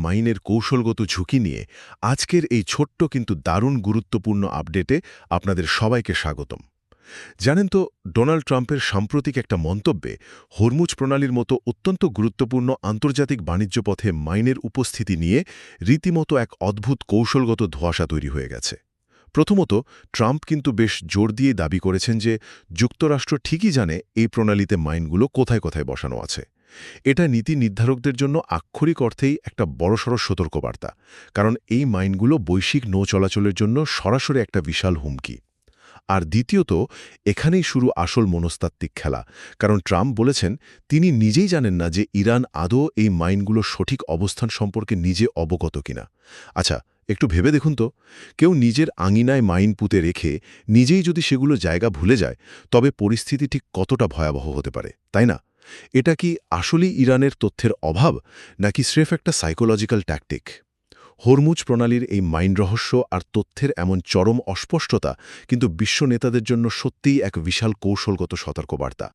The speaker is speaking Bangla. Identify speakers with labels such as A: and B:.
A: মাইনের কৌশলগত ঝুঁকি নিয়ে আজকের এই ছোট্ট কিন্তু দারুণ গুরুত্বপূর্ণ আপডেটে আপনাদের সবাইকে স্বাগতম। জানেন তো, ডোনাল্ড ট্রাম্পের সাম্প্রতিক একটা মন্তব্যে হরমুজ প্রণালীর মতো অত্যন্ত গুরুত্বপূর্ণ আন্তর্জাতিক বাণিজ্য পথে মাইনের উপস্থিতি নিয়ে রীতিমতো এক অদ্ভুত কৌশলগত ধোঁয়াশা তৈরি হয়ে গেছে। প্রথমত, ট্রাম্প কিন্তু বেশ জোর দিয়ে দাবি করেছেন যে যুক্তরাষ্ট্র ঠিকই জানে এই প্রণালীতে মাইনগুলো কোথায় কোথায় বসানো আছে। এটা নীতি নির্ধারকদের জন্য আক্ষরিক অর্থেই একটা বড়সড় সতর্কবার্তা, কারণ এই মাইনগুলো বৈশ্বিক নৌ চলাচলের জন্য সরাসরি একটা বিশাল হুমকি। আর দ্বিতীয়ত, এখানেই শুরু আসল মনস্তাত্ত্বিক খেলা, কারণ ট্রাম্প বলেছেন তিনি নিজেই জানেন না যে ইরান আদৌ এই মাইনগুলোর সঠিক অবস্থান সম্পর্কে নিজে অবগত কিনা। আচ্ছা, একটু ভেবে দেখুন তো, কেউ নিজের আঙিনায় মাইন পুঁতে রেখে নিজেই যদি সেগুলো জায়গা ভুলে যায়, তবে পরিস্থিতি ঠিক কতটা ভয়াবহ হতে পারে, তাই না? এটা কি আসলেই ইরানের তথ্যের অভাব, নাকি স্রেফ একটা সাইকোলজিক্যাল ট্যাকটিক? হরমুজ প্রণালীর এই মাইন রহস্য আর তথ্যের এমন চরম অস্পষ্টতা কিন্তু বিশ্ব নেতাদের জন্য সত্যিই এক বিশাল কৌশলগত সতর্কবার্তা।